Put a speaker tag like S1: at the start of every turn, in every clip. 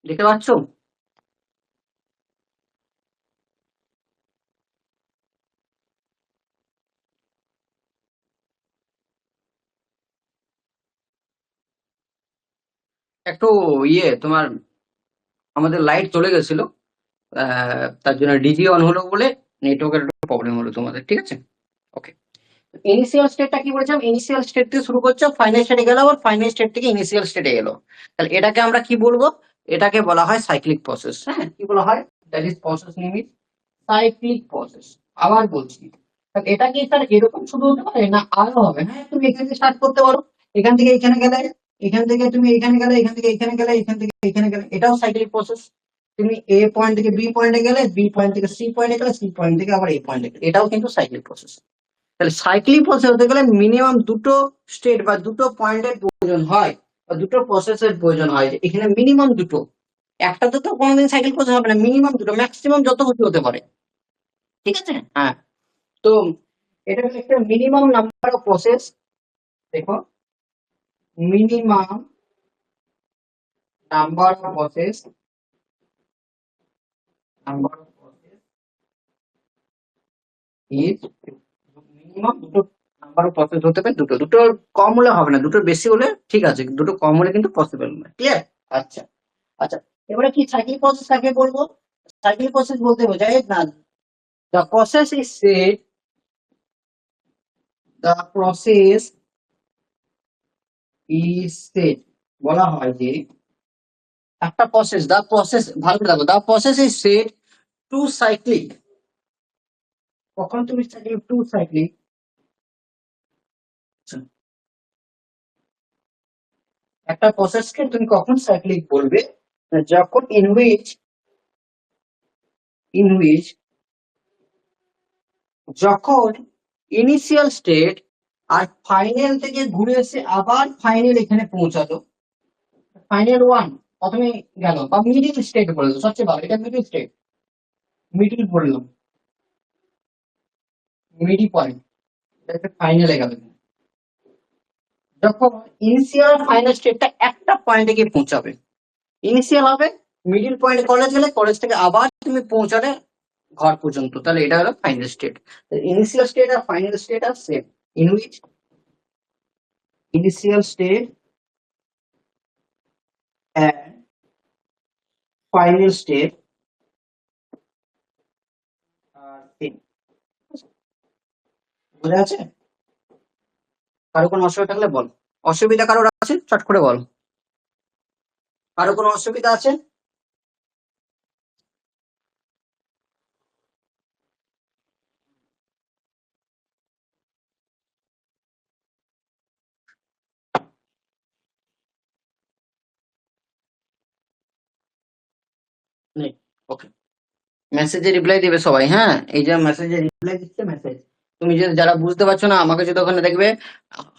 S1: দেখতে পাচ্ছ? একটু তোমার আমাদের লাইট চলে গেছিল, তার জন্য ডিজি অন হলো বলে নেটওয়ার্কের একটু প্রবলেম হলো তোমাদের, ঠিক আছে? ওকে। ইনিশিয়াল স্টেটটা কি বলেছিলাম? ইনিশিয়াল স্টেট থেকে শুরু করছো, ফাইনাল স্টেটে গেলো, আবার ফাইনাল স্টেট থেকে ইনিশিয়াল স্টেটে এলো। তাহলে এটাকে আমরা কি বলবো? এটাকে বলা হয় সাইক্লিক প্রসেস। হ্যাঁ, কি বলা হয়? That is process name is cyclic process. আবার বলছি, তাহলে এটা কি স্যার এরকম শুরু হতে পারে না আরো হবে? হ্যাঁ, তুমি এখান থেকে স্টার্ট করতে পারো, এখান থেকে এখানে গেলে, এখান থেকে তুমি এখানে গেলে, এখান থেকে এখানে গেলে, এখান থেকে এখানে গেলে, এটাও সাইক্লিক প্রসেস। তুমি এ পয়েন্ট থেকে বি পয়েন্টে গেলে, বি পয়েন্ট থেকে সি পয়েন্টে গেলে, সি পয়েন্ট থেকে আবার এ পয়েন্টে গেলে, এটাও কিন্তু সাইক্লিক প্রসেস। তাহলে সাইক্লিক প্রসেস হতে গেলে মিনিমাম দুটো স্টেট বা দুটো পয়েন্টের প্রয়োজন হয়, বা দুটো প্রসেসের প্রয়োজন হয়, যে এখানে মিনিমাম দুটো। একটাতে তো কোনোদিন সাইকেল প্রসেস হবে না, মিনিমাম দুটো, ম্যাক্সিমাম যত কিছু হতে পারে। ঠিক আছে, হ্যাঁ। তো এটা হচ্ছে একটা মিনিমাম নাম্বার অফ প্রসেস। দেখো, minimum number of process, number of process is, minimum দুটো নাম্বার অফ প্রসেস হতে হবে, দুটো, দুটো কম হলে হবে না, দুটো বেশি হলে ঠিক আছে, দুটো কম হলে কিন্তু পসিবল না। ক্লিয়ার? আচ্ছা। আচ্ছা, এবারে কি সাইক্লিক প্রসেস কাকে বলবো? সাইক্লিক প্রসেস বলতে বোঝায় না, the process is shed, the process is shed, বলা হয় যে একটা প্রসেস, দা প্রসেস, ভালো করে দেখো, the process is said to cyclic. কখন তুমি সাইক্লিক? Two cyclic. একটা প্রসেসকে তুমি কখন সাইক্লিক বলবে? যখন ইন হুইচ যখন ইনিশিয়াল স্টেট আর ফাইনাল থেকে ঘুরে এসে আবার ফাইনাল এখানে পৌঁছালো, ফাইনাল ওয়ান প্রথমে গেল, বা মিডিল স্টেট বললো, সবচেয়ে ভালো, এটা মিডিল স্টেট, মিডিল বললাম, মিডি পয়েন্ট, এটা ফাইনালে গেল। যখন ইনিশিয়াল ফাইনাল স্টেটটা একটা পয়েন্টে গিয়ে পৌঁছাবে, ইনিশিয়াল হবে, মিডিল পয়েন্ট কলেজ গেলে, কলেজ থেকে আবার তুমি পৌঁছালে ঘর পর্যন্ত, তাহলে এটা হলো ফাইনাল স্টেট। ইনিশিয়াল স্টেট আর final state are same, in which initial state and final state are same. বোঝা আছে? কারো কোনো অসুবিধা থাকলে বল। অসুবিধা কারোর আছে, চট করে বল। কারো কোনো অসুবিধা আছে? নেই? ওকে। মেসেজে রিপ্লাই দিবে সবাই, হ্যাঁ, এই যে মেসেজে রিপ্লাই দিচ্ছে, মেসেজ, তুমি যে যারা বুঝতে পারছো না, আমাকে যদি ওখানে দেখবে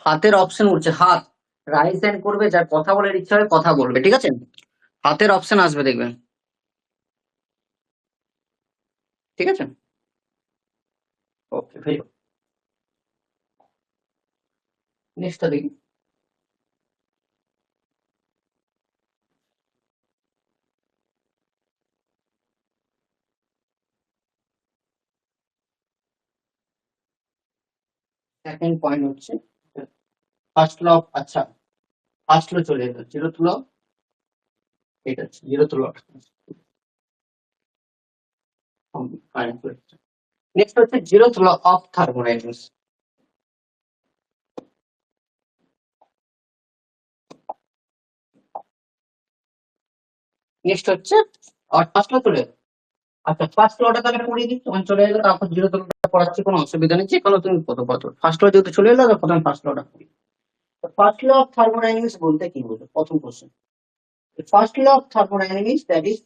S1: হাতের অপশন উঠছে, হাত রাইজ হ্যান্ড করবে, যার কথা বলার ইচ্ছা হয় কথা বলবে, ঠিক আছে? হাতের অপশন আসবে দেখবেন, ঠিক আছে? Okay, very good. নেক্সটটা দেখি। সেকেন্ড পয়েন্ট হচ্ছে ফার্স্ট ল। আচ্ছা, ফার্স্ট ল চলে এলো, জিরো ল, এটা জিরো ল। নেক্সট হচ্ছে zero law of thermodynamics. Next হচ্ছে, আর ফার্স্ট ল চলে এলো। আচ্ছা, ফার্স্ট লটা তাহলে পড়িয়ে দিই, তখন চলে এলো, তারপর জিরো লটা পড়াচ্ছি, কোনো অসুবিধা নেই, যে কোনো তুমি কত কত। ফার্স্ট ল যেহেতু চলে এলো, তো প্রথমে ফার্স্ট লটা পড়ি। ফার্স্ট ল অফ থার্মোডাইনামিক্স বলতে কি বলতো? প্রথম question, first law of thermodynamics, that is,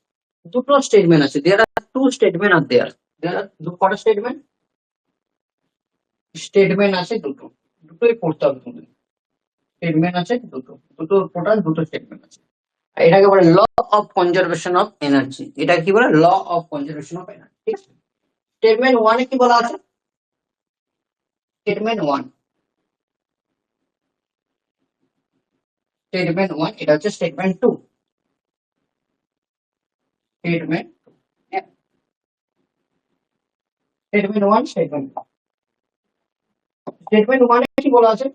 S1: দুটো স্টেটমেন্ট আছে, দেয়ার আর টু স্টেটমেন্ট আর দেয়ার আর কটা স্টেটমেন্ট? স্টেটমেন্ট আছে দুটো, দুটোই পড়তে হবে তুমি। স্টেটমেন্ট আছে দুটো, দুটো টোটাল দুটো স্টেটমেন্ট আছে। এটাকে বলে law of conservation of energy. এটা কি বলে? Law of conservation of energy, ঠিক আছে? স্টেটমেন্ট ওয়ানে কি বলা আছে? স্টেটমেন্ট ওয়ান, স্টেটমেন্ট ওয়ান, এটা হচ্ছে statement two. Statement, statement one, statement ওয়ানে কি বলা আছে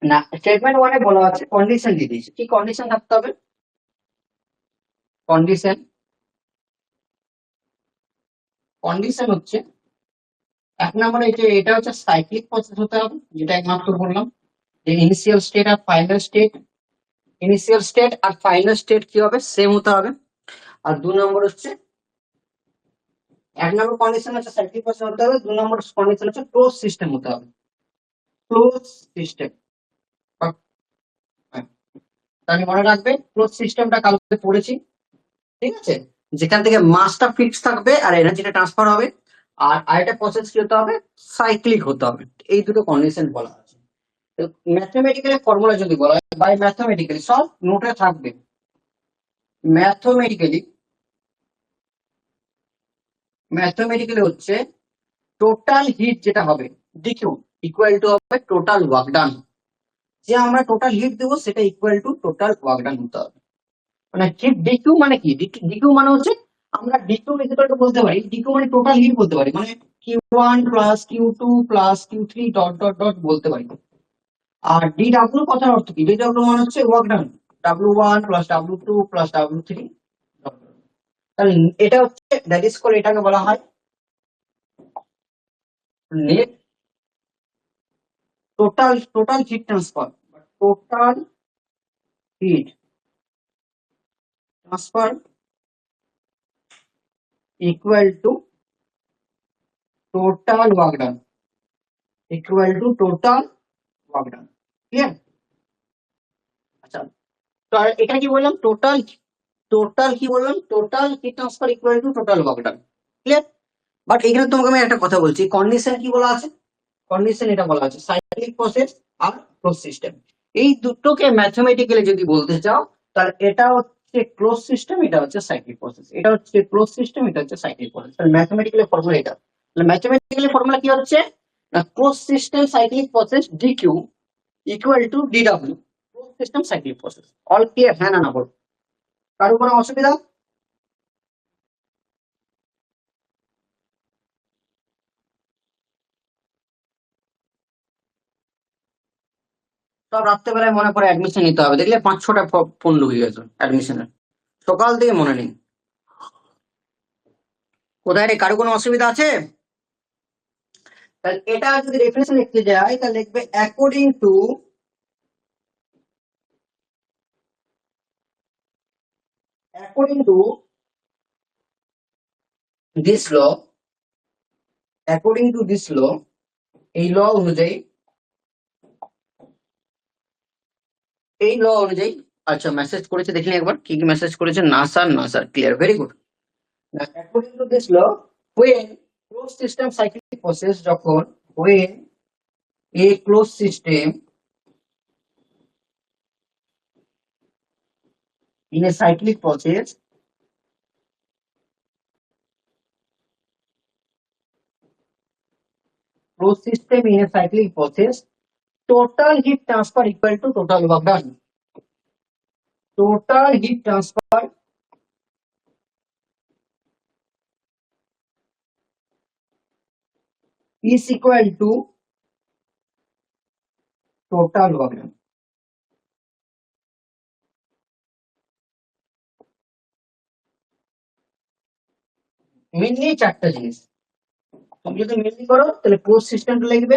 S1: না, স্টেটমেন্ট ওয়ানে বলা আছে কন্ডিশন দিয়ে দিয়েছে। কি কন্ডিশন থাকতে হবে? কন্ডিশন, কন্ডিশন হচ্ছে এক নম্বরে এটা হচ্ছে সাইক্লিক প্রসেস হতে হবে, যেটা একমাত্র বললাম যে ইনিশিয়াল স্টেট আর ফাইনাল স্টেট, ইনিশিয়াল স্টেট আর ফাইনাল স্টেট কি হবে, সেম হতে হবে। আর 2 নম্বর হচ্ছে, এক নম্বর কন্ডিশন হচ্ছে সাইক্লিক প্রসেস হতে হবে, 2 নম্বর কন্ডিশন হচ্ছে ক্লোজ সিস্টেম হতে হবে, ক্লোজ সিস্টেম। তাহলে মনে রাখবে ক্লোজ সিস্টেমটা কালকে পড়েছি, ঠিক আছে, যেখান থেকে মাসটা ফিক্স থাকবে আর এনার্জিটা ট্রান্সফার হবে, আর আরেকটা প্রসেস কি হতে হবে, সাইক্লিক হতে হবে। এই দুটো কন্ডিশন বলা আছে। তো ম্যাথমেটিক্যালি ফর্মুলা যদি বলা হয়, বাই ম্যাথমেটিক্যালি সব নোটে থাকবে, ম্যাথমেটিক্যালি, ম্যাথমেটিক্যালি হচ্ছে টোটাল হিট যেটা হবে ডিকিউ ইকুয়াল টু হবে টোটাল ওয়ার্ক ডান। যে আমরা টোটাল হিট দেবো সেটা ইকুয়াল টু টোটাল ওয়ার্ক ডান হতে হবে। মানে হিট ডিকিউ মানে কি, ডিকিউ মানে হচ্ছে আমরা ডিকিউ ইকুয়াল টু বলতে পারি, ডিকিউ মানে টোটাল হিট বলতে পারি, মানে Q1 plus Q2 plus Q3 dot dot dot বলতে পারি। আর ডিডাব্লিউ কথার অর্থ কি, ডিডাব্লিউ মানে হচ্ছে ওয়ার্ক ডান, W1 plus W2 plus W3। তাহলে এটা হচ্ছে দ্যাট ইজ কল, এটাকে বলা হয় net total heat transfer, total heat transfer equal to total work done, equal two total work done. Clear? আচ্ছা, তো এখানে কি বললাম, টোটাল কি বললাম, total heat transfer equal to total work done. Clear? But এখানে তোমাকে আমি একটা কথা বলছি, কন্ডিশন কি বলা আছে, কন্ডিশন এটা বলা আছে সাইক্লিক প্রসেস আর ক্লোজ সিস্টেম। এই দুটোকে ম্যাথমেটিক্যালি যদি বলতে চাও, তাহলে এটা হচ্ছে ক্লোজ সিস্টেম, এটা হচ্ছে সাইক্লিক প্রসেস, এটা হচ্ছে ক্লোজ সিস্টেম, এটা হচ্ছে সাইক্লিক প্রসেস। তাহলে ম্যাথমেটিক্যালি ফর্মুলা এটা, তাহলে ম্যাথমেটিক্যালি ফর্মুলা কি হচ্ছে না, close system cyclic process DQ equal to DW, close system cyclic process. All clear? হ্যাঁ না না বল, কারো কোনো অসুবিধা? সব রাত্রেবেলায় মনে পড়ে অ্যাডমিশন নিতে হবে, দেখলে 5-6টা ফোন ঢুকে গেছে অ্যাডমিশনের, সকাল থেকে মনে নেই। কোথায় রে, কারো কোনো অসুবিধা আছে? তাহলে এটা যদি ডেফিনেশন লিখতে যাই, তাহলে লিখবে according to this law, according to this law, এই ল অনুযায়ী, এই ল অনুযায়ী, আচ্ছা মেসেজ করেছে দেখলি একবার, কি কি মেসেজ করেছে, না স্যার না sir, clear, very good. According to this law, when close system cyclic process, যখন when a closed system in a cyclic process closed system in a cyclic process, total heat transfer equal to total work done. Total heat transfer is equal to total work done. Mainly চারটা জিনিস তুমি যদি mainly করো, তাহলে close সিস্টেমটা লিখবে,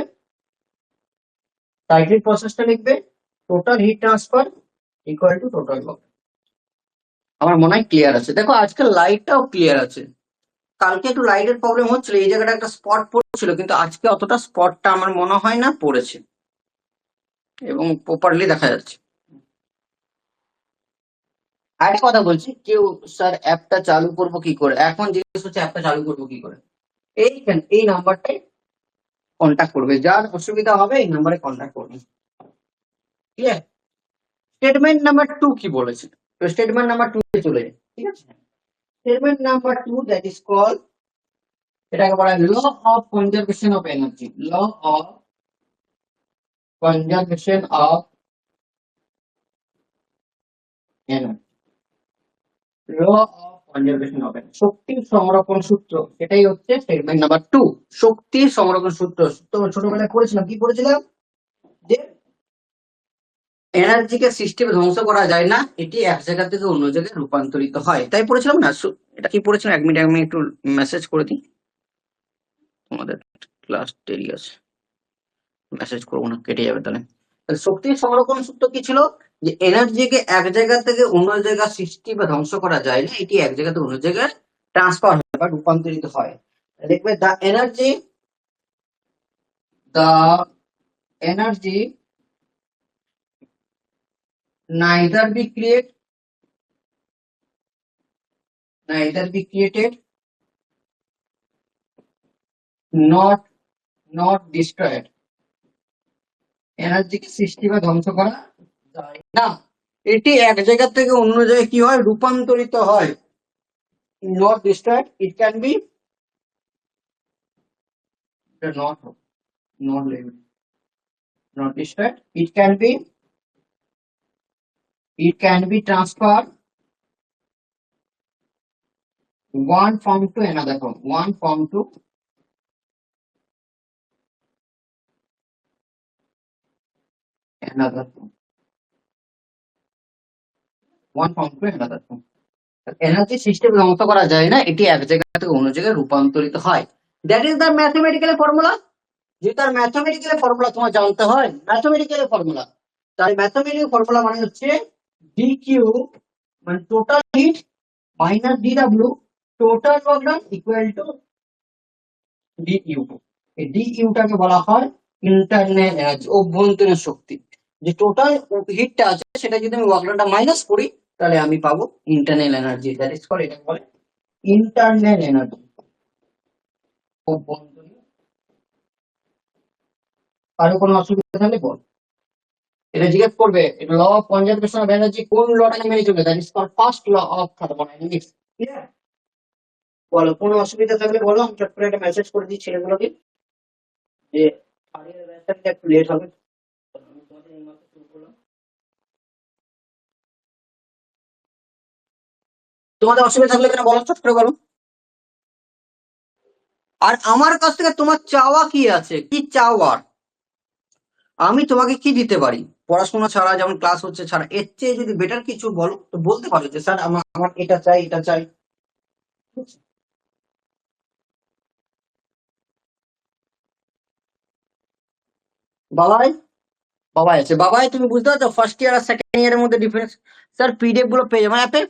S1: cyclic প্রসেসটা লিখবে, total heat transfer equal to total work. আমার মনে হয় ক্লিয়ার আছে। দেখো আজকাল লাইটটাও ক্লিয়ার আছে, কালকে একটু লাইটের প্রবলেম হচ্ছিল, এই জায়গাটা একটা স্পট পড়ছিল, কিন্তু আজকে অতটা স্পটটা আমার মনে হয় না পড়েছে এবং প্রপারলি দেখা যাচ্ছে। আরেকটা কথা বলছি, কেউ স্যার অ্যাপটা চালু করবো কি করে, এখন জিজ্ঞেস হচ্ছে অ্যাপটা চালু করবো কি করে, এইখানে এই নাম্বারটাই কন্ট্যাক্ট করবে, যার অসুবিধা হবে এই নাম্বারে কন্ট্যাক্ট করবে। ক্লিয়ার? স্টেটমেন্ট নাম্বার 2 কি বলেছে, তো স্টেটমেন্ট নাম্বার 2 এ চলে যায়, ঠিক আছে। Statement number 2 that is call, এটাকে বলা হয় law of conservation of energy, law of conservation of energy, law of conservation হবে না। শক্তির সংরক্ষণ সূত্র, এটাই হচ্ছে স্টেটমেন্ট নাম্বার 2। শক্তির সংরক্ষণ সূত্র তো ছোটবেলায় পড়েছিলাম, কি পড়েছিলাম? যে এনার্জিকে সিস্টেমে ধ্বংস করা যায় না, এটি এক জায়গা থেকে অন্য জায়গায় রূপান্তরিত হয়, তাই পড়েছিলাম না? এটা কি পড়েছিলাম? 1 মিনিট আমি একটু মেসেজ করে দিই, তোমাদের ক্লাস দেরি আছে, মেসেজ করবো না, কেটে যাবে তাহলে। শক্তির সংরক্ষণ সূত্র কি ছিল? যে এনার্জিকে এক জায়গা থেকে অন্য জায়গা সৃষ্টি বা ধ্বংস করা যায় না, এটি এক জায়গা থেকে অন্য জায়গায় ট্রান্সফার হয় বা রূপান্তরিত হয়। দেখবে the energy neither be created not destroyed। এনার্জিকে সৃষ্টি বা ধ্বংস করা যায় না, এটি এক জায়গা থেকে অন্য জায়গায় কি হয়? রূপান্তরিত হয়। Not destroyed, it can be not not not destroyed, it can be transferred one form to another form, one form to another form, one form to another form। Energy system ধ্বংস করা যায় না, এটি এক জায়গা থেকে অন্য জায়গায় রূপান্তরিত হয়। That is the mathematical formula. যে তার ম্যাথমেটিক্যাল ফর্মুলা তোমার জানতে হয়, ম্যাথমেটিক্যাল ফর্মুলা। তাই ম্যাথমেটিক্যাল ফর্মুলা মানে হচ্ছে ডি কিউ, মানে total heat, minus D W total work done equal to D U. এই ডি ইউটাকে বলা হয় ইন্টারনাল এনার্জি, অভ্যন্তরীণ শক্তি। যে টোটাল হিটটা আছে সেটা যদি আমি ওয়ার্ক ডানটা মাইনাস করি, তাহলে আমি পাবো internal energy. That is called, এটাকে বলে ইন্টারনাল এনার্জি, অভ্যন্তরীণ। আরো কোনো অসুবিধা থাকলে বল, এটা জিজ্ঞেস করবে। Law of conservation of energy কোন লটাকে মেনে চলবে? That is called first law of thermodynamics. Clear? বলো, কোনো অসুবিধা থাকলে বলো, আমি চট করে একটা মেসেজ করে দিই ছেলেগুলোকে যে আজকের ব্যাচটা একটু লেট হবে। আমি তোমাদের এই মাসে শুরু করলাম। তোমাদের অসুবিধা থাকলে কেন বলো, চট করে বলো। আর আমার কাছ থেকে তোমার চাওয়া কি আছে, কি চাওয়ার? আমি তোমাকে কি দিতে পারি পড়াশোনা ছাড়া, যেমন ক্লাস হচ্ছে ছাড়া? এর চেয়ে যদি বেটার কিছু বলো তো বলতে পারো যে স্যার আমার আমার এটা চাই, এটা চাই। বাবাই, বাবাই আছে, বাবাই তুমি বুঝতে পারছো ফার্স্ট ইয়ার আর সেকেন্ড ইয়ারের মধ্যে ডিফারেন্স? স্যার পিডিএফ গুলো পেয়ে যাবে অ্যাপে,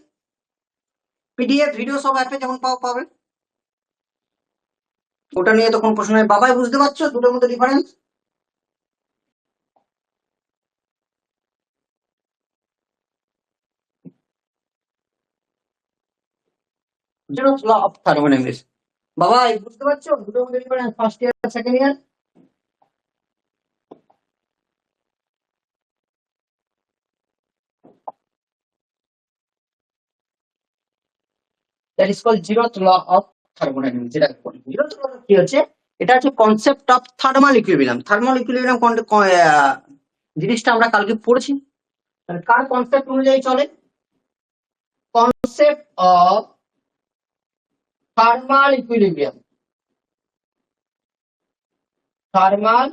S1: পিডিএফ ভিডিও সব অ্যাপে যেমন পাবে, ওটা নিয়ে তো কোনো প্রশ্ন নেই। বাবাই বুঝতে পারছো দুটোর মধ্যে difference? Zeroth law of thermodynamics, Babai বুঝতে পারছো দুটোর মধ্যে ডিফারেন্স, ফার্স্ট ইয়ার আর second year? That is called zeroth law of thermodynamics. যেটা জিরোথ ল কি হচ্ছে? এটা হচ্ছে concept of thermal equilibrium. Thermal equilibrium জিনিসটা আমরা কালকে পড়েছি। তাহলে কার কনসেপ্ট অনুযায়ী চলে? Concept of thermal equilibrium, thermal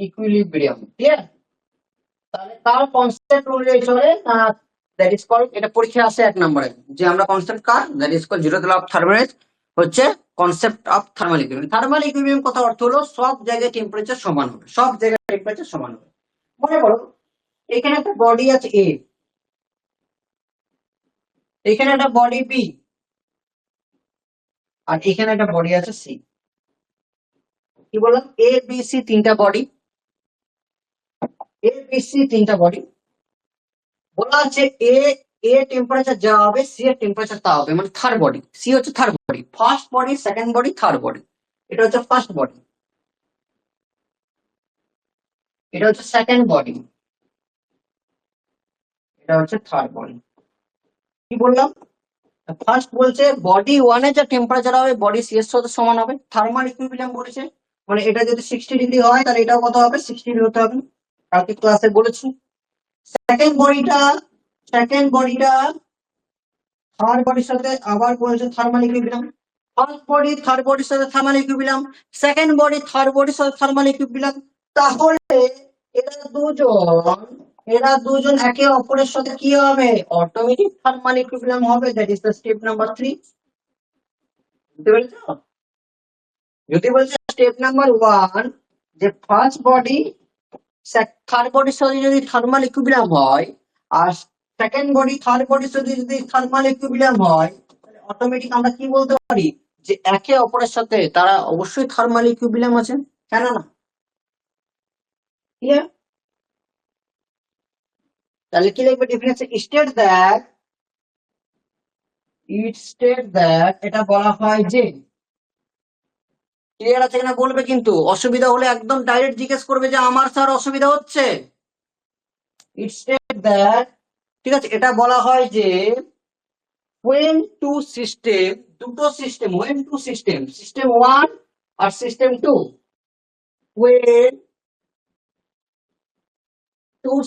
S1: equilibrium. Clear? তাহলে তার কনসেপ্ট অনুযায়ী চলে না, দ্যাট ইজ কল্ড, এটা পরীক্ষা আসে 1 নম্বরে, যে আমরা কনসেপ্ট কার, that is called zeroth law of thermodynamics, হচ্ছে concept of thermal equilibrium. Thermal equilibrium কথা অর্থ হলো সব জায়গায় টেম্পারেচার সমান হবে, সব জায়গায় টেম্পারেচার সমান হবে। মনে করো এখানে একটা বডি আছে এ, এখানে একটা বডি বি, আর এখানে একটা বডি আছে সি। কি বললাম? এ বি সি তিনটা বডি, এ বি সি তিনটা বডি। বলা আছে এ এ টেম্পারেচার যা হবে সি এর টেম্পারেচার তা হবে, মানে থার্ড বডি। সি হচ্ছে third body, first body, second body, third body. এটা হচ্ছে ফার্স্ট বডি, এটা হচ্ছে সেকেন্ড বডি, এটা হচ্ছে থার্ড বডি। কি বললাম? ফার্স্ট বলছে বডি ওয়ানে যা টেম্পারেচার হবে বডি সি এর সাথে সমান হবে, থার্মাল ইকুইলিব্রিয়াম বলেছে। মানে এটা যদি 60 ডিগ্রি হয় তাহলে এটাও কত হবে? 60 ডিগ্রি হতে হবে, কালকে ক্লাসে বলেছি। সেকেন্ড বডিটা থার্ড বডির সাথে আবার বলেছে thermal equilibrium. First body third বডির সাথে thermal equilibrium, second body third বডির সাথে থার্মাল ইকুইলিব্রিয়াম। তাহলে এরা দুজন একে অপরের সাথে কি হবে? অটোমেটিক থার্মাল ইকুইলিব্রিয়াম হবে। That is the step number 3। বুঝতে পেরেছো? যদি বলছে স্টেপ নাম্বার 1 যে ফার্স্ট বডি থার্ড বডির সাথে যদি থার্মাল ইকুইলিব্রিয়াম হয়, আর সেকেন্ড বডি থার্ড বডির সাথে যদি থার্মাল ইকুইলিব্রিয়াম হয়, তাহলে অটোমেটিক আমরা কি বলতে পারি? যে একে অপরের সাথে তারা অবশ্যই থার্মাল ইকুইলিব্রিয়াম আছে, কেন না? ক্লিয়ার? তাহলে কি লিখবে ডেফিনেশন? স্টেট দ্যাট এটা বলা হয় যে, ক্লিয়ার আছে কিনা বলবে, কিন্তু অসুবিধা হলে একদম ডাইরেক্ট জিজ্ঞেস করবে যে আমার স্যার অসুবিধা হচ্ছে। ইট স্টেট দ্যাট, ঠিক আছে, এটা বলা হয় যে when two system, দুটো system, when two system, system 1 আর system 2, when two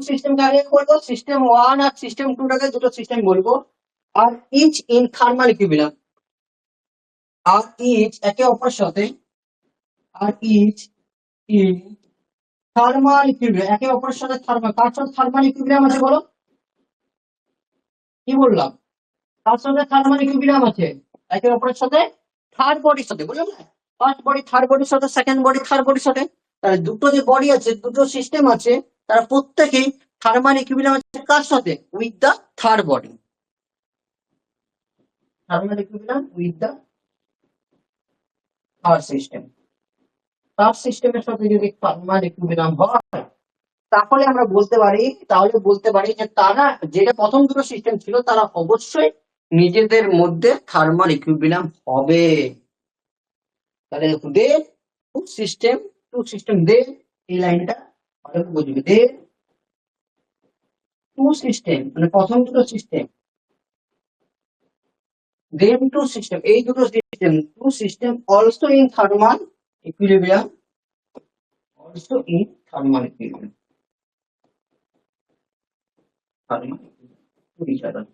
S1: system কাকে বলবো? সিস্টেম 1 আর সিস্টেম 2 টাকে দুটো সিস্টেম বলবো। Are each in thermal equilibrium, are each একে অপরের সাথে, are each in thermal equilibrium, একে অপরের সাথে থার্মাল, কার সাথে থার্মাল ইকুইলিব্রিয়াম আছে বলো? কি বললাম? কার সাথে থার্মাল ইকুইলিব্রিয়াম আছে? একে অপরের সাথে থার্ড বডির সাথে, বুঝলাম না? ফার্স্ট বডি থার্ড বডির সাথে, সেকেন্ড বডি থার্ড বডির সাথে। তাহলে দুটো যে বডি আছে, দুটো সিস্টেম আছে, তারা প্রত্যেকেই থার্মাল ইকুইলিব্রিয়াম আছে কার সাথে? With the third body. Thermal equilibrium with the third system. Third সিস্টেমের সাথে যদি থার্মাল ইকুইলিব্রিয়াম হয়, তাহলে আমরা বলতে পারি যে তারা, যেটা প্রথম দুটো সিস্টেম ছিল, তারা অবশ্যই নিজেদের মধ্যে থার্মাল ইকুইলিব্রিয়াম হবে। তাহলে দে টু সিস্টেম দে, এই লাইনটা ভালো করে বুঝবে। দে টু সিস্টেম মানে প্রথম দুটো সিস্টেম, দেন টু সিস্টেম, এই দুটো system, two system also in thermal equilibrium, also in thermal equilibrium, thermal equilibrium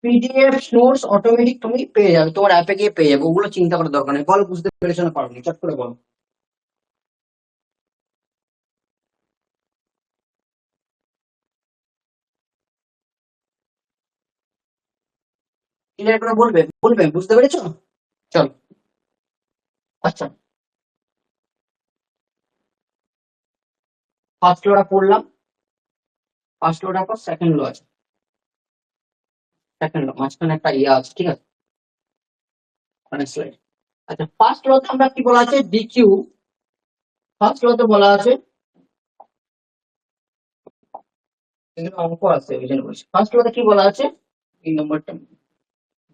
S1: PDF notes automatic তুমি পেয়ে যাবে, তোমার অ্যাপে গিয়ে পেয়ে যাবে, ওগুলো চিন্তা করার দরকার নেই। বলো বুঝতে পেরেছো না পারোনি? চট করে বলো। ক্লিয়ার করে বলবে বুঝতে পেরেছো? চল, আচ্ছা, ফার্স্ট লোটা পড়লাম, ফার্স্ট লোটার পর সেকেন্ড লো আছে, সেকেন্ড লো মাঝখানে একটা ইয়ে আছে, ঠিক আছে, মানে স্লাইড। আচ্ছা, ফার্স্ট লোতে আমরা কি বলা আছে? ডিকিউ। ফার্স্ট লোতে বলা আছে, এখানে অঙ্ক আছে ওই জন্য বলছি। ফার্স্ট লোতে কি বলা আছে? এই নম্বরটা,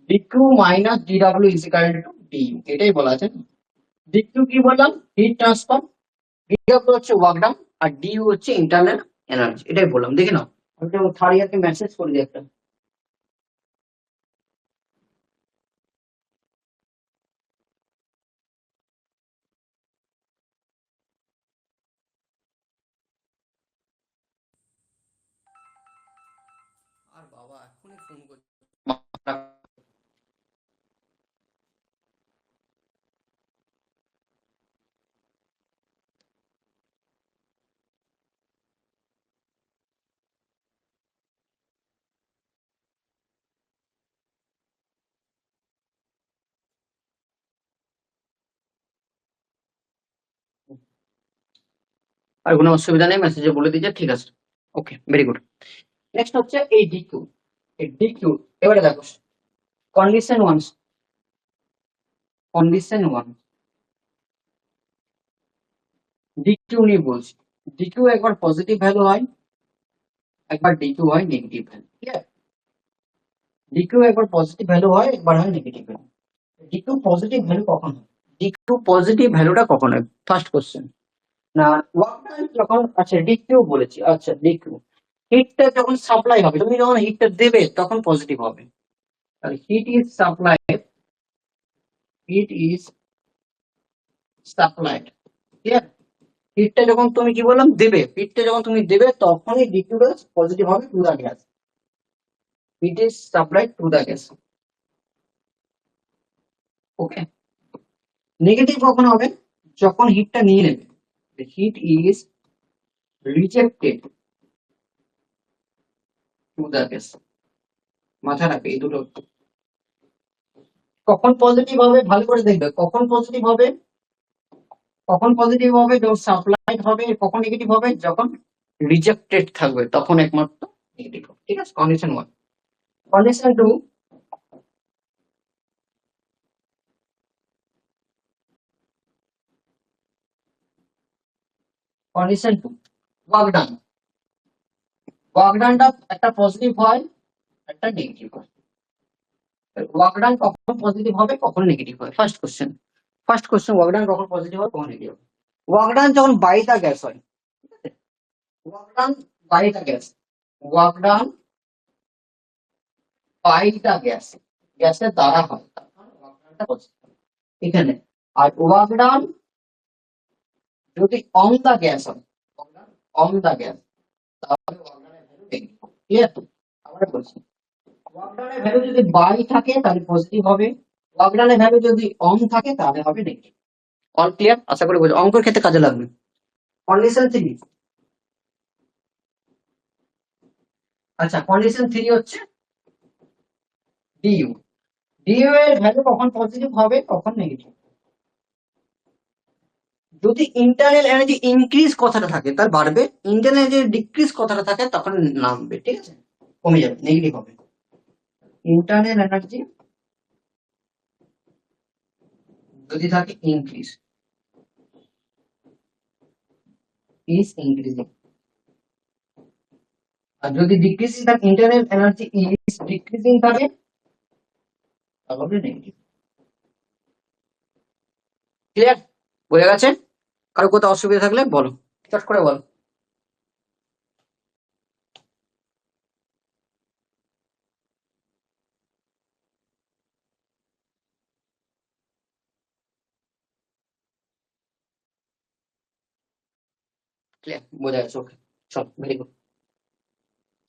S1: DQ minus DW is equal to DU, এটাই বলা আছে। ডিকিউ কি বললাম? Heat transfer. ডিডব্লিউ হচ্ছে ওয়ার্ক ডান, আর ডিইউ হচ্ছে ইন্টারনাল এনার্জি, এটাই বললাম। দেখে নাও, আমি তো থার্ড ইয়ারকে মেসেজ করে দিই একটা। আর বাবা এখনই ফোন করছে। আর কোনো অসুবিধা নেই, মেসেজে বলে দিচ্ছে, ঠিক আছে। Okay, very good. নেক্সট হচ্ছে এই ডিকিউ। এই ডিকিউ, এবারে দেখো, condition one, condition one, DQ নিয়ে বলছি। ডিকিউ একবার পজিটিভ ভ্যালু হয়, একবার ডিকিউ হয় নেগেটিভ ভ্যালু। ক্লিয়ার? ডিকিউ একবার পজিটিভ ভ্যালু হয়, একবার হয় negative value. DQ positive value কখন হয়? ডিকিউ পজিটিভ ভ্যালুটা কখন হয়? ফার্স্ট কোশ্চেন না, ওয়ার্ক ডান যখন, আচ্ছা ডিকিউ বলেছি, আচ্ছা ডিকিউ, হিটটা যখন সাপ্লাই হবে, তুমি যখন হিটটা দেবে তখন পজিটিভ হবে। তাহলে heat is supply, heat is supplied. Clear? হিটটা যখন তুমি কি বললাম দেবে, হিটটা যখন তুমি দেবে তখনই ডিফিউজ পজিটিভ হবে to the gas. Heat is supplied to the gas. Okay. Negative কখন হবে? যখন হিটটা নিয়ে নেবে, heat is rejected to the gas. মাথায় রাখবে এই দুটো। কখন পজিটিভ হবে ভালো করে দেখবে, কখন পজিটিভ হবে, কখন পজিটিভ হবে যখন সাপ্লাইড হবে, কখন নেগেটিভ হবে যখন রিজেক্টেড থাকবে তখন একমাত্র নেগেটিভ হবে। ঠিক আছে, condition 1। Condition 2, condition 2 work done. Work ডানটা একটা পজিটিভ হয় একটা নেগেটিভ হয়। ওয়ার্ক ডান কখন পজিটিভ হবে কখন নেগেটিভ হয়? First question, first question work done কখন পজিটিভ হয় কখন নেগেটিভ হবে? ওয়ার্ক ডান যখন বাই দা গ্যাস হয়, ঠিক আছে, work done by the gas, work done by the gas, গ্যাসের দ্বারা হয় তখন ওয়ার্ক ডানটা পজিটিভ এখানে। আর ওয়ার্ক ডান যদি অন দা গ্যাস হয়, অন দা গ্যাস, তাহলে ওয়ার্ক ডানের ভ্যালু নেগেটিভ। ক্লিয়ার? আবার বলছি, ওয়ার্ক ডানের ভ্যালু যদি বাই থাকে তাহলে পজিটিভ হবে, ওয়ার্ক ডানের ভ্যালু যদি অন থাকে তাহলে হবে নেগেটিভ। All clear? আশা করি বুঝো, অঙ্কের ক্ষেত্রে কাজে লাগবে। কন্ডিশন 3, আচ্ছা কন্ডিশন 3 হচ্ছে ডিইউ। ডিইউ এর ভ্যালু কখন পজিটিভ হবে কখন নেগেটিভ? যদি ইন্টারনাল এনার্জি ইনক্রিজ কথাটা থাকে তার বাড়বে, ইন্টারনাল এনার্জি ডিক্রিজ কথাটা থাকে তখন নামবে। ঠিক আছে, কমে যাবে, নেগেটিভ হবে। ইন্টারনাল এনার্জি যদি থাকে ইনক্রিজ, ইজ ইনক্রিজিং। আর যদি ডিক্রিজিং থাকে, ইন্টারনাল এনার্জি ইজ ডিক্রিজিং থাকে তাহলে নেগেটিভ। ক্লিয়ার? বোঝা গেছে? কারো কোথাও অসুবিধা থাকলে বলো, চট করে বলো। ক্লিয়ার? বোঝা গেছে? ওকে, চল ভেরি গুড।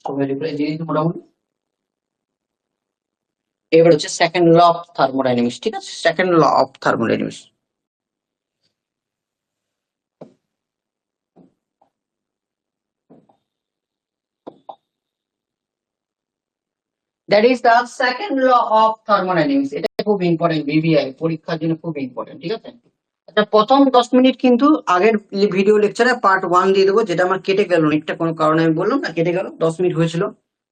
S1: সব ভেরি গুড জিনিস মোটামুটি। এবার হচ্ছে সেকেন্ড ল অফ থার্মোডাইনামিক্স। ঠিক আছে, second law of thermodynamics. That is the second law of thermodynamics. এটা খুব ইম্পর্টেন্ট, বিবিআই পরীক্ষার জন্য খুব ইম্পর্টেন্ট। ঠিক আছে, আচ্ছা প্রথম 10 মিনিট কিন্তু আগের ভিডিও লেকচারে পার্ট 1 দিয়ে দেবো, যেটা আমার কেটে গেল, নেটটা কোনো কারণে আমি বললাম না কেটে গেল, 10 মিনিট হয়েছিল,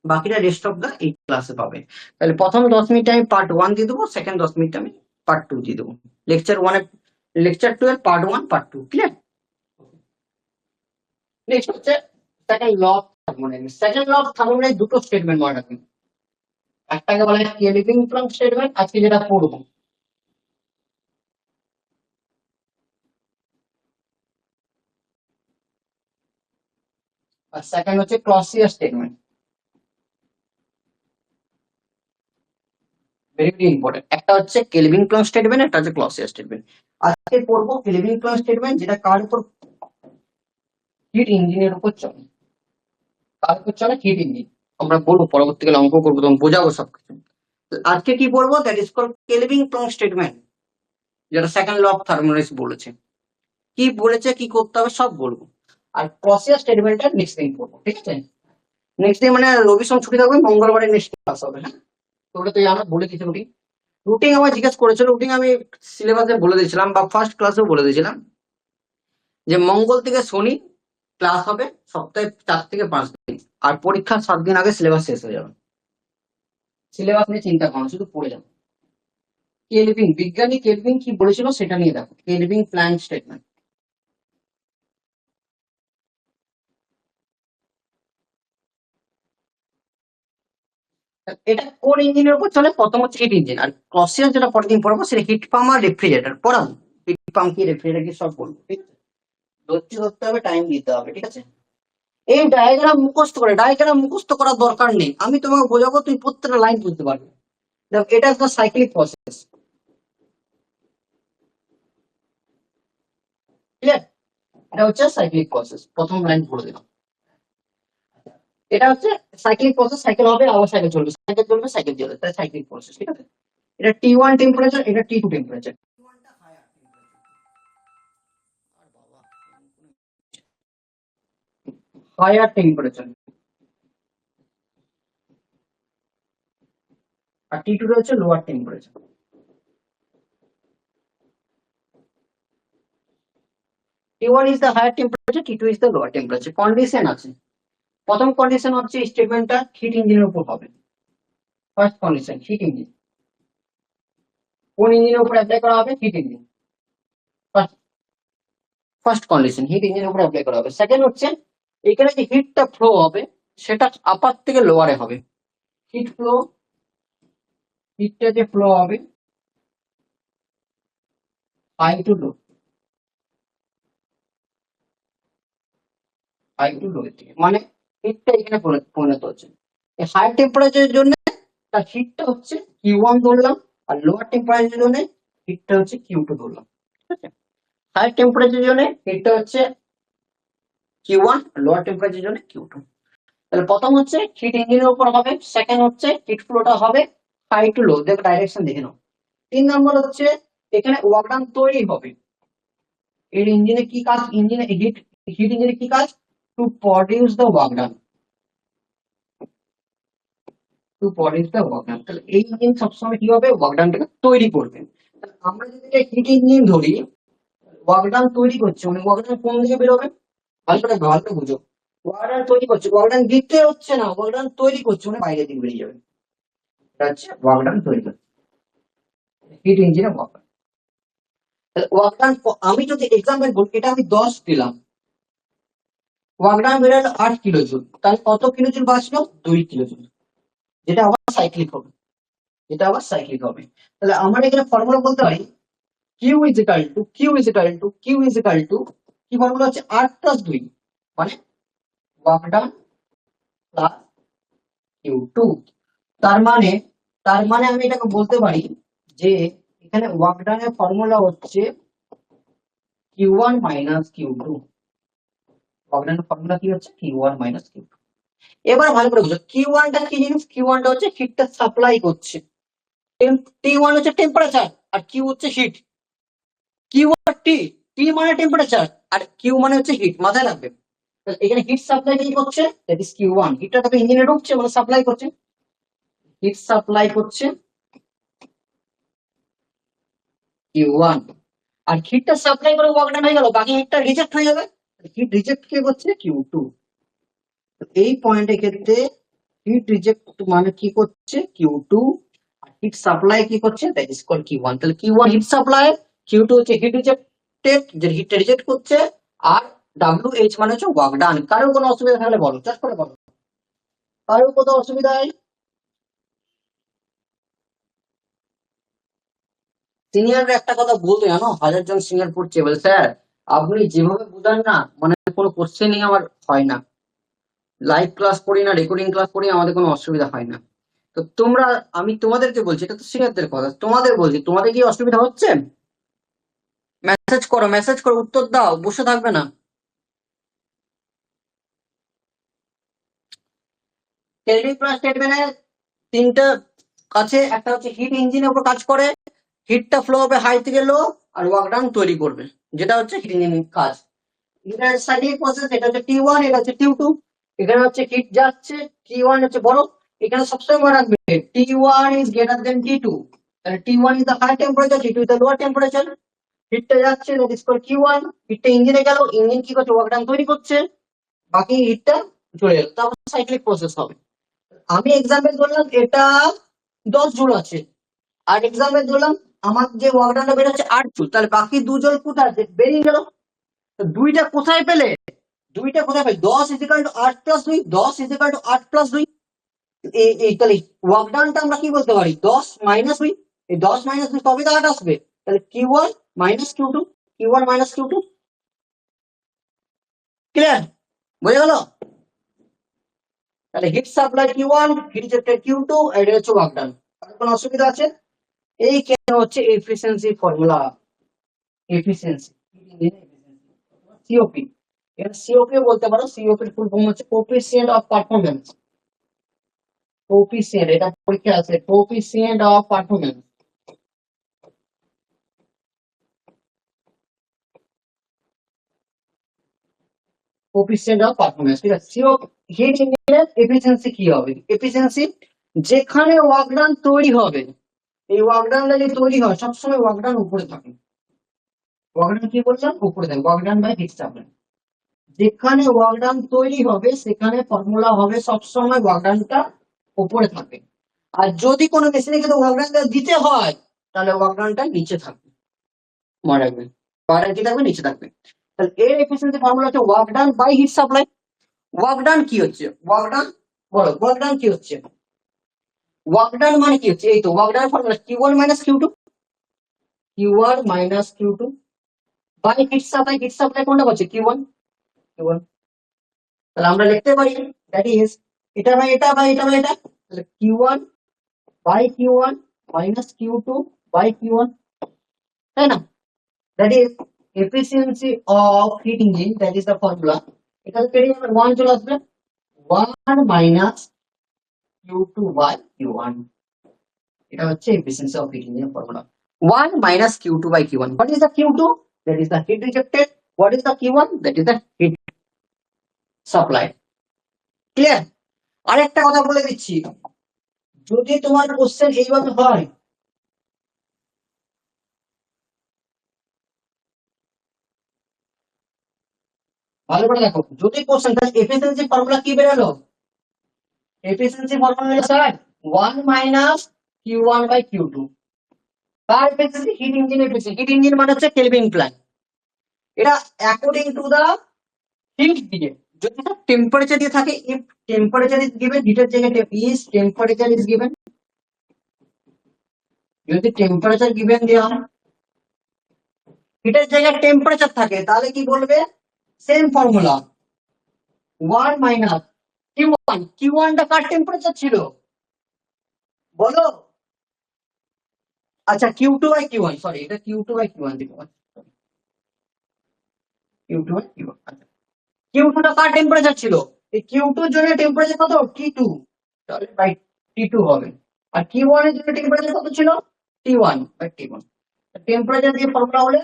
S1: বাকিটা রেস্ট অফ দা এই ক্লাসে পাবে। তাহলে প্রথম 10 মিনিট আমি পার্ট 1 দিয়ে দেবো, সেকেন্ড 10 মিনিট আমি পার্ট 2 দিয়ে দেবো। লেকচার 1 লেকচার 2 এর পার্ট 1 পার্ট 2। ক্লিয়ার? নেক্সট হচ্ছে second law of thermodynamics. Second law of thermodynamics দুটো স্টেটমেন্ট মনে রাখবেন, একটাকে বলা হয় কেলভিন প্লাঙ্ক স্টেটমেন্ট, আজকে যেটা পড়বো, আর সেকেন্ড হচ্ছে Clausius statement. Very very important. একটা হচ্ছে কেলভিন প্লাঙ্ক স্টেটমেন্ট, একটা হচ্ছে ক্লসিয়াস স্টেটমেন্ট। আজকে পড়বো কেলভিন প্লাঙ্ক স্টেটমেন্ট, যেটা কার উপর? হিট ইঞ্জিনের উপর চলে। কার উপর চলে? Hit engine. আমরা বলবো পরবর্তীকালে, অঙ্ক করবো তখন বোঝাবো সবকিছু। আজকে কি পড়বো? That is called Kelvin Planck statement, যেটা সেকেন্ড ল অফ থার্মোডাইনামিক্স বলেছে। কি বলেছে, কি করতে হবে সব বলবো। আর ক্লসিয়াস স্টেটমেন্টটা নেক্সট দিন পড়বো। ঠিক আছে, নেক্সট দিন মানে রবি সোম ছুটি থাকবে, মঙ্গলবারে নেক্সট ক্লাস হবে। হ্যাঁ, তোমরা তো জানো, বলে দিচ্ছি রুটিন। রুটিন আমার জিজ্ঞেস করেছিল, রুটিন আমি সিলেবাসে বলে দিয়েছিলাম বা ফার্স্ট ক্লাসেও বলে দিয়েছিলাম যে মঙ্গল থেকে শনি ক্লাস হবে সপ্তাহে 4 থেকে 5 দিন, আর পরীক্ষার 7 দিন আগে সিলেবাস শেষ হয়ে যাবে। সিলেবাস নিয়ে চিন্তা করো, শুধু পড়ে যাবে। কেলভিন, বিজ্ঞানী কেলভিন কি বলেছিল সেটা নিয়ে দেখো, কেলভিন প্ল্যাঙ্ক স্টেটমেন্ট। এটা কোন ইঞ্জিনের উপর চলে? প্রথম হচ্ছে হিট ইঞ্জিন, আর ক্লসিয়াস যেটা পরের দিন পড়াবো সেটা হিট পাম্প আর রেফ্রিজারেটর পড়াবো। হিট পাম্প কি, রেফ্রিজারেটর কি, সব বলবো। ঠিক আছে, ধৈর্য ধরতে হবে, টাইম দিতে হবে। ঠিক আছে, এই ডায়াগ্রাম মুখস্থ করে, ডায়াগ্রাম মুখস্থ করার দরকার নেই, আমি তোমাকে বোঝাবো, তুমি প্রত্যেকটা লাইন বুঝতে পারবে। দেখো, এটা একটা সাইক্লিক প্রসেস। ক্লিয়ার? এটা হচ্ছে সাইক্লিক প্রসেস, প্রথম লাইন পড়ে দিলাম। এটা হচ্ছে সাইক্লিক প্রসেস, সাইকেল হবে আবার সাইকেল চলবে, সাইকেল চলবে সাইকেল চলবে, তাই সাইক্লিক প্রসেস। ঠিক আছে, এটা T1 টেম্পারেচার, এটা T2 টেম্পারেচার। হায়ার টেম্পারেচার আর T2 হচ্ছে lower temperature. T1 is the higher temperature, T2 is the lower temperature. Condition আছে, প্রথম কন্ডিশন হচ্ছে স্টেটমেন্টটা হিট ইঞ্জিনের উপর হবে। ফার্স্ট কন্ডিশন হিট ইঞ্জিন, কোন ইঞ্জিনের উপর অ্যাপ্লাই করা হবে? Heat engine. First condition heat ইঞ্জিনের উপর অ্যাপ্লাই করা হবে। সেকেন্ড হচ্ছে এখানে যে হিটটা ফ্লো হবে সেটা আপার থেকে লোয়ারে হবে। হিট ফ্লো, হিটটা যে ফ্লো হবে high to low, high to low থেকে, মানে হিটটা এখানে পরিণত হচ্ছে। হাই টেম্পারেচারের জন্য তার হিটটা হচ্ছে Q1 ধরলাম, আর লোয়ার টেম্পারেচারের জন্য হিটটা হচ্ছে Q2 ধরলাম। ঠিক আছে, হাই টেম্পারেচারের জন্য হিটটা হচ্ছে Q1, লোয়ার টেম্পারেচারের জন্য Q2। তাহলে প্রথম হচ্ছে হিট ইঞ্জিনের উপর হবে, সেকেন্ড হচ্ছে হিট ফ্লোটা হবে হাই টু লো, দেখো ডাইরেকশন দেখে নাও। 3 নম্বর হচ্ছে এখানে ওয়ার্ক ডান তৈরি হবে। এর ইঞ্জিনে কি কাজ? ইঞ্জিনে হিট, হিট ইঞ্জিনে কি কাজ? To produce the work done, to produce the work done. তাহলে এই ইঞ্জিন সবসময় কি হবে? ওয়ার্ক ডানটাকে তৈরি করবে। তাহলে আমরা যদি হিট ইঞ্জিন ধরি, ওয়ার্ক ডান তৈরি করছে, মানে ওয়ার্ক ডান কোন দিকে বেরোবে? ভালো করে বুঝো, ওয়ার্ক ডান তৈরি করছে, ওয়ার্ক ডান দিতে হচ্ছে না, ওয়ার্ক ডান তৈরি করছে, মানে বাইরের দিকে বেরিয়ে যাবে। এটা হচ্ছে ওয়ার্ক ডান তৈরি করছে, হিট ইঞ্জিনে ওয়ার্ক ডান। ওয়ার্ক ডান আমি যদি এক্সাম্পল বলি, এটা আমি 10 দিলাম, ওয়ার্ক ডান বেরোলো 8 কিলো জুল, তাহলে কত কিলো জুল বাঁচলো? 2 কিলো জুল, যেটা আবার সাইক্লিক হবে, যেটা আবার সাইক্লিক হবে। তাহলে আমরা এখানে ফর্মুলা বলতে পারি Q কি ফর্মুলা হচ্ছে? 8+2, মানে ওয়ার্ক ডান প্লাস Q2। তার মানে, আমি এটাকে বলতে পারি যে এখানে ওয়ার্ক ডানের ফর্মুলা হচ্ছে Q1 minus Q2। Work ডানের formula কি হচ্ছে? Q1 minus Q2। এবার ভালো করে বুঝো, Q1 টা কি জিনিস? Q1 টা হচ্ছে হিটটা সাপ্লাই করছে, T1 হচ্ছে টেম্পারেচার আর Q হচ্ছে হিট। Q আর T মানে টেম্পারেচার আর Q মানে হচ্ছে হিট, মাথায় রাখবে। এখানে হিট সাপ্লাই কি করছে? দ্যাট ইজ Q1, হিটটা তবে ইঞ্জিনে ঢুকছে, মানে সাপ্লাই করছে, হিট সাপ্লাই করছে Q1, আর হিটটা সাপ্লাই করে ওয়ার্ক ডান হয়ে গেল, বাকি হিটটা রিজেক্ট হয়ে যাবে। হিট রিজেক্ট কে করছে? Q2। এই পয়েন্টের ক্ষেত্রে হিট রিজেক্ট মানে কি করছে? Q2, আর হিট সাপ্লাই কি করছে? That is called Q1। তাহলে Q1 হিট সাপ্লাই, Q2 হচ্ছে হিট রিজেক্টেড, যে হিটটা রিজেক্ট করছে, আর WH মানে হচ্ছে ওয়ার্ক ডান। কারোর কোনো অসুবিধা থাকলে বলো, চাষ করে বলো, কারোর কোনো অসুবিধা? সিনিয়ররা একটা কথা বলতো জানো, 1000 জন সিনিয়র পড়ছে, বলে স্যার আপনি যেভাবে বুঝান না, মানে কোনো কোশ্চেনই আমার হয় না, লাইভ ক্লাস করি না রেকর্ডিং ক্লাস করি, আমাদের কোনো অসুবিধা হয় না। তো তোমরা, আমি তোমাদেরকে বলছি, এটা তো সিনিয়রদের কথা, তোমাদের বলছি, তোমাদের কি অসুবিধা হচ্ছে? মেসেজ করো, মেসেজ করো, উত্তর দাও, বসে থাকবে না। কেলভিন প্লাস স্টেটমেন্টের তিনটা আছে, একটা হচ্ছে হিট ইঞ্জিনের উপর কাজ করে, হিটটা ফ্লো হবে হাই থেকে লো, আর ওয়ার্ক ডান তৈরি করবে, যেটা হচ্ছে হিট ইঞ্জিনের কাজ। এটা সাইক্লিক প্রসেস, এটা হচ্ছে T1, এটা হচ্ছে T2। এখানে হচ্ছে হিট যাচ্ছে, T1 হচ্ছে বড়, এখানে সবসময় মনে রাখবে T1 is greater than T2, তাহলে T1 is the higher temperature, T2 is the lower temperature। হিটটা যাচ্ছে, that is called Q1, হিটটা ইঞ্জিনে গেল, ইঞ্জিন কি করছে? ওয়ার্ক ডান তৈরি করছে, বাকি হিটটা চলে গেল, তারপর সাইক্লিক প্রসেস হবে। আমি এক্সাম্পল ধরলাম এটা 10 জুল আছে, আর এক্সাম্পল ধরলাম আমার যে ওয়ার্ক ডানটা বেরোচ্ছে 8 জুল, তাহলে বাকি 2 জুল কোথায় বেরিয়ে গেল? দুইটা কোথায় পেলে? 10 ইজিক্যাল টু 8+2, 10 ইজিক্যাল টু 8+2। তাহলে ওয়ার্ক ডানটা আমরা কি বলতে পারি? 10-2। এই 10-2 কবে দাঁড়াট আসবে? তাহলে Q1 minus Q2, Q1 minus Q2। Clear? বুঝে গেল? তাহলে hit supply Q1, hit rejected Q2, এটা হচ্ছে ওয়ার্ক ডান। কোনো অসুবিধা আছে? এই কেন হচ্ছে এফিসিয়েন্সি ফর্মুলা, এফিসিয়েন্সি। সিওপি। এটা সিওপি বলতে পারো, সিওপি এর ফুল ফর্ম হচ্ছে কোএফিসিয়েন্ট অফ পারফরম্যান্স। কোএফিসিয়েন্ট, এটা পরীক্ষা আছে, coefficient of performance. Coefficient of performance, ঠিক আছে। সিও হিট ইঞ্জিনের এফিসিয়েন্সি কি হবে? এফিসিয়েন্সি যেখানে ওয়ার্ক ডান তৈরি হবে, এই ওয়ার্ক ডানটা যে তৈরি হয় সবসময় ওয়ার্ক ডান উপরে থাকে। ওয়ার্ক ডান কি বললাম? উপরে থাকে, work done by heat supply. যেখানে ওয়ার্ক ডান তৈরি হবে সেখানে ফর্মুলা হবে সবসময় ওয়ার্ক ডানটা উপরে থাকবে। আর যদি কোনো মেশিনে কিন্তু ওয়ার্ক ডানটা দিতে হয় তাহলে ওয়ার্ক ডানটা নিচে থাকবে, মনে রাখবেন। ওয়ার্ক ডান কি থাকবে? নিচে থাকবে। তাহলে এর এফিসিয়েন্সি ফর্মুলা হচ্ছে work done by heat supply. Work done কি হচ্ছে? ওয়ার্ক ডান, বলো ওয়ার্ক ডান কি হচ্ছে? ওয়ার্ক ডান মানে কি হচ্ছে? এই তো work done formula Q1 minus Q2, Q1 minus Q2 by heat supply. Heat supply কোনটা হচ্ছে? Q1, Q1। তাহলে আমরা লিখতে পারি দ্যাট ইজ এটা বাই এটা বাই এটা বাই এটা, তাহলে Q1 by Q1 minus Q2 by Q1, তাই না? That is efficiency of hit engine, that is the formula. এখানে পেরিয়ে 1 চলে আসবে, 1 মাইনাস Q2 বাই Q1। এটা হচ্ছে এফিসিয়েন্সি অফ হিট ইঞ্জিনের formula. 1 minus Q2 by Q1. What is the Q2? That is the heat rejected. What is the Q1? That is the heat supply. Clear? আরেকটা কথা বলে দিচ্ছি, যদি তোমার question এইভাবে হয়, ভালো করে দেখো, যদি কোশ্চেন তাহলে এফিসিয়েন্সি ফর্মুলা কি বেরোলো? Efficiency formula sir 1 minus Q1 by Q2। কার efficiency? Heat engine efficiency. Heat engine মানে হচ্ছে কেলভিন প্ল্যান। এটা অ্যাকর্ডিং টু দা হিট দিয়ে, যদি টেম্পারেচার দিয়ে থাকে, ইফ টেম্পারেচার ইজ গিভেন, হিটের জায়গায় ইজ টেম্পারেচার ইজ গিভেন, যদি টেম্পারেচার গিভেন দেওয়া হয়, হিটের জায়গায় টেম্পারেচার থাকে, তাহলে কি বলবে? Same formula 1 minus Q1। Q1 টা কার টেম্পারেচার ছিল বলো? আচ্ছা Q2 বাই Q1, সরি এটা Q2 বাই Q1 দিব, Q2 বাই Q1। আচ্ছা Q2 টা কার টেম্পারেচার ছিল? এই Q2 এর জন্য টেম্পারেচার কত? T2, তাহলে বাই T2 হবে। আর Q1 এর জন্য টেম্পারেচার কত ছিল? T1 by T1। টেম্পারেচার দিয়ে ফর্মুলা হলে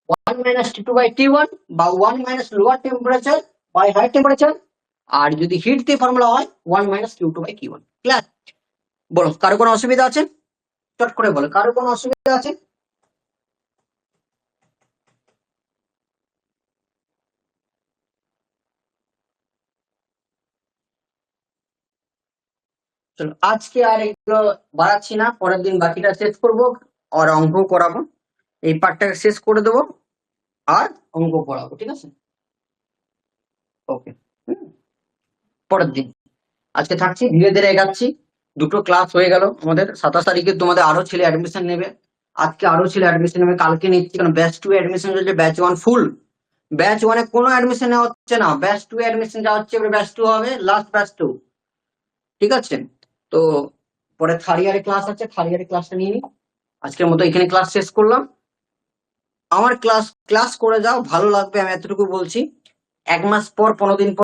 S1: 1 minus T2 by T1 বা 1 minus lower temperature by high temperature। আর যদি হিট দিয়ে ফর্মুলা হয় 1 minus Q2 by Q1। Clear? বলো কারো কোনো অসুবিধা আছে? চট করে বলো কারো কোনো অসুবিধা আছে? চলো আজকে আর এগুলো বাড়াচ্ছি না, পরের দিন বাকিটা শেষ করবো আর অঙ্ক করাবো। এই পার্টটাকে শেষ করে দেবো আর অঙ্ক পড়াবো, ঠিক আছে? ওকে, পরের দিন। আজকে থাকছি, ধীরে ধীরে এগাচ্ছি। দুটো ক্লাস হয়ে গেল আমাদের। 27 তারিখে তোমাদের আরো ছেলে অ্যাডমিশন নেবে, আজকে আরো ছেলে অ্যাডমিশন নেবে, কালকে নিচ্ছি, কারণ ব্যাচ 2 অ্যাডমিশন চলছে, ব্যাচ 1 ফুল। ব্যাচ 1 এ কোনো অ্যাডমিশন নেওয়া হচ্ছে না, ব্যাচ 2 অ্যাডমিশন যা হচ্ছে, এবার ব্যাচ 2 হবে, লাস্ট ব্যাচ 2, ঠিক আছে? তো পরে থার্ড ইয়ারে ক্লাস আছে, থার্ড ইয়ারে ক্লাসটা নিয়ে নিই। আজকের মতো এখানে ক্লাস শেষ করলাম। আমার ক্লাস করে যাও, ভালো লাগবে, আমি এতটুকু বলছি। 1 মাস পর 15 দিন পর